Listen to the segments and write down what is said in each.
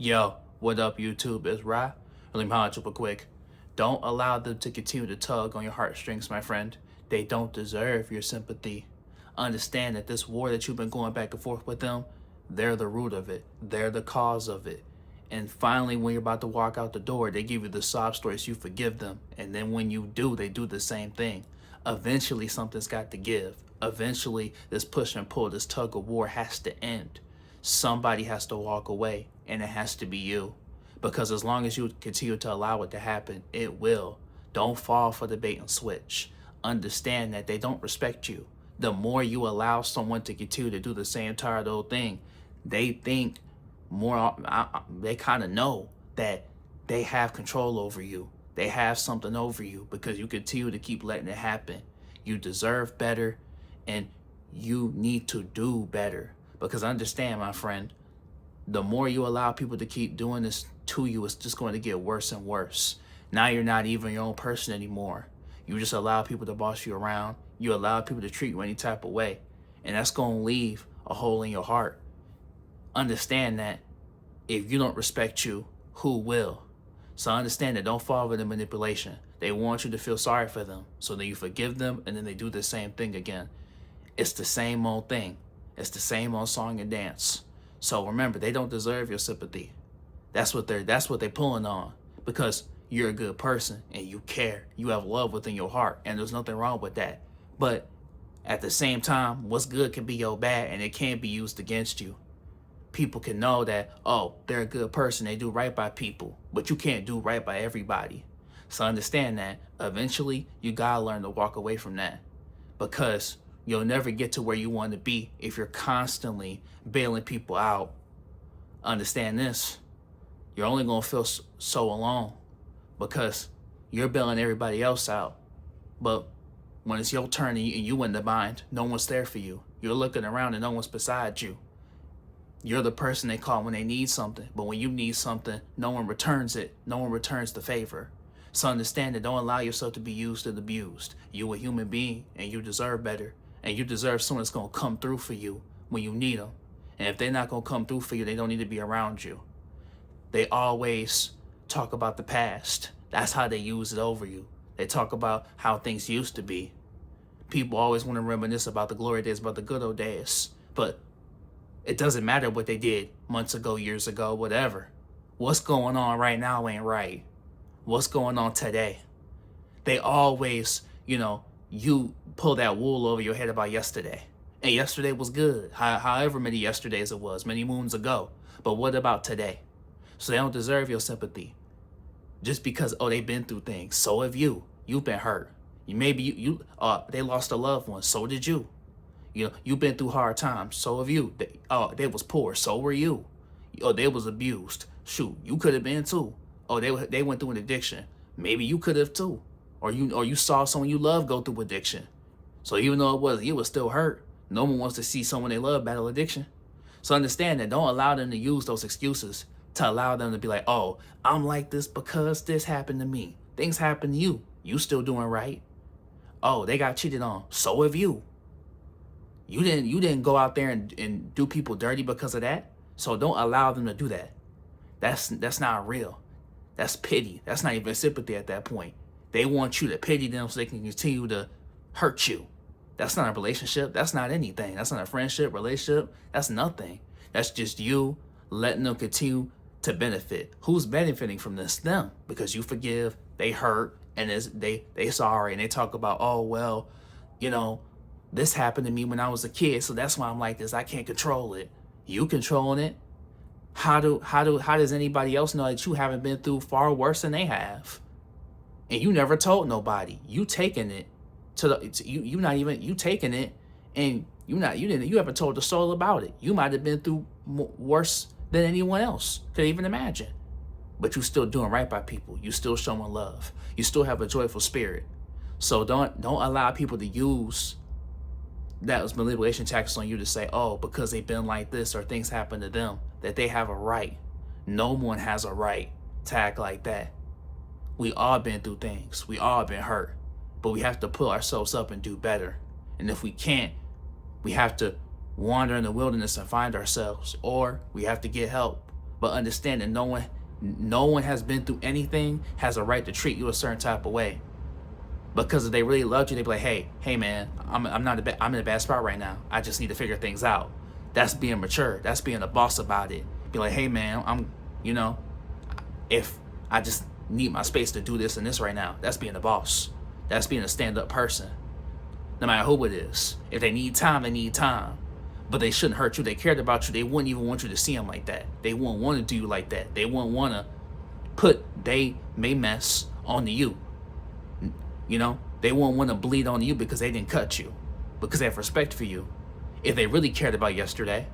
Yo, what up, YouTube? It's Ra. Let me holler super quick. Don't allow them to continue to tug on your heartstrings, my friend. They don't deserve your sympathy. Understand that this war that you've been going back and forth with them, they're the root of it. They're the cause of it. And finally, when you're about to walk out the door, they give you the sob stories, you forgive them. And then when you do, they do the same thing. Eventually, something's got to give. Eventually, this push and pull, this tug of war has to end. Somebody has to walk away, and it has to be you. Because as long as you continue to allow it to happen, it will. Don't fall for the bait and switch. Understand that they don't respect you. The more you allow someone to continue to do the same tired old thing, they think more, they kind of know that they have control over you. They have something over you because you continue to keep letting it happen. You deserve better, and you need to do better. Because understand, my friend, the more you allow people to keep doing this to you, it's just going to get worse and worse. Now you're not even your own person anymore. You just allow people to boss you around. You allow people to treat you any type of way. And that's going to leave a hole in your heart. Understand that if you don't respect you, who will? So understand that don't fall for the manipulation. They want you to feel sorry for them. So then you forgive them, and then they do the same thing again. It's the same old thing. It's the same old song and dance. So remember, they don't deserve your sympathy. That's what they're pulling on, because you're a good person and you care. You have love within your heart, and there's nothing wrong with that. But at the same time, what's good can be your bad, and it can be used against you. People can know that, oh, they're a good person, they do right by people, but you can't do right by everybody. So understand that eventually you gotta learn to walk away from that, because you'll never get to where you want to be if you're constantly bailing people out. Understand this. You're only going to feel so alone because you're bailing everybody else out. But when it's your turn and you in the bind, no one's there for you. You're looking around and no one's beside you. You're the person they call when they need something. But when you need something, no one returns it. No one returns the favor. So understand that. Don't allow yourself to be used and abused. You're a human being and you deserve better. And you deserve someone that's going to come through for you when you need them. And if they're not going to come through for you, they don't need to be around you. They always talk about the past. That's how they use it over you. They talk about how things used to be. People always want to reminisce about the glory days, about the good old days. But it doesn't matter what they did months ago, years ago, whatever. What's going on right now ain't right. What's going on today? They always, you pull that wool over your head about yesterday. And yesterday was good, however many yesterdays it was, many moons ago. But what about today? So they don't deserve your sympathy. Just because, they've been through things. So have you. You've been hurt. They lost a loved one. So did you. You've been through hard times. So have you. They was poor. So were you. They was abused. Shoot, you could have been too. They went through an addiction. Maybe you could have too. Or you saw someone you love go through addiction. So even though you was still hurt, no one wants to see someone they love battle addiction. So understand that. Don't allow them to use those excuses to allow them to be like, oh, I'm like this because this happened to me. Things happen to you. You still doing right. Oh, they got cheated on. So have you. You didn't go out there and do people dirty because of that. So don't allow them to do that. That's not real. That's pity. That's not even sympathy at that point. They want you to pity them so they can continue to hurt you. That's not a relationship. That's not anything. That's not a friendship, relationship. That's nothing. That's just you letting them continue to benefit. Who's benefiting from this? Them. Because you forgive, they hurt, and they sorry, and they talk about, oh, well, this happened to me when I was a kid, so that's why I'm like this. I can't control it. You controlling it. How does anybody else know that you haven't been through far worse than they have? And you never told nobody. You taking it you taking it, and you haven't told the soul about it. You might have been through worse than anyone else could even imagine. But you still doing right by people. You still showing love. You still have a joyful spirit. So don't allow people to use that manipulation tactics on you to say, oh, because they've been like this or things happen to them, that they have a right. No one has a right to act like that. We all been through things. We all been hurt. But we have to pull ourselves up and do better. And if we can't, we have to wander in the wilderness and find ourselves, or we have to get help. But understand that no one has been through anything has a right to treat you a certain type of way. Because if they really loved you, they'd be like, hey man, I'm in a bad spot right now. I just need to figure things out. That's being mature. That's being a boss about it. Be like, hey man, if I just need my space to do this and this right now, that's being a boss. That's being a stand-up person. No matter who it is. If they need time, they need time. But they shouldn't hurt you. They cared about you. They wouldn't even want you to see them like that. They wouldn't want to do you like that. They wouldn't want to put they mess onto you. They won't want to bleed on you because they didn't cut you, because they have respect for you. If they really cared about yesterday,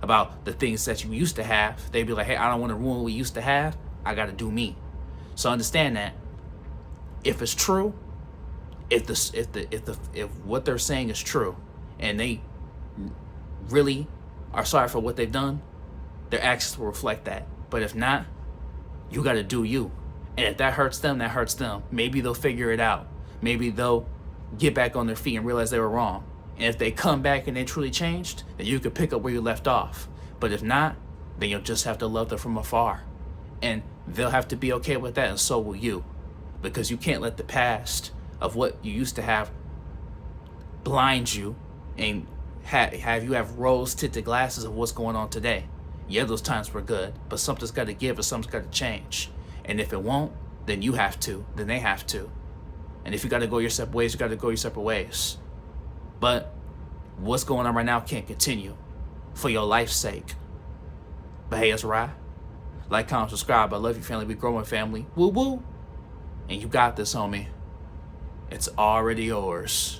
about the things that you used to have, they'd be like, hey, I don't want to ruin what we used to have. I got to do me. So understand that if it's true, if what they're saying is true, and they really are sorry for what they've done, their actions will reflect that. But if not, you got to do you. And if that hurts them, that hurts them. Maybe they'll figure it out. Maybe they'll get back on their feet and realize they were wrong. And if they come back and they truly changed, then you could pick up where you left off. But if not, then you'll just have to love them from afar. And they'll have to be okay with that, and so will you. Because you can't let the past of what you used to have blind you and have you have rose-tinted glasses of what's going on today. Yeah, those times were good, but something's got to give or something's got to change. And if it won't, then you have to. Then they have to. And if you got to go your separate ways, you got to go your separate ways. But what's going on right now can't continue for your life's sake. But hey, it's Rye. Like, comment, subscribe. I love you, family. We growing, family. Woo woo. And you got this, homie. It's already yours.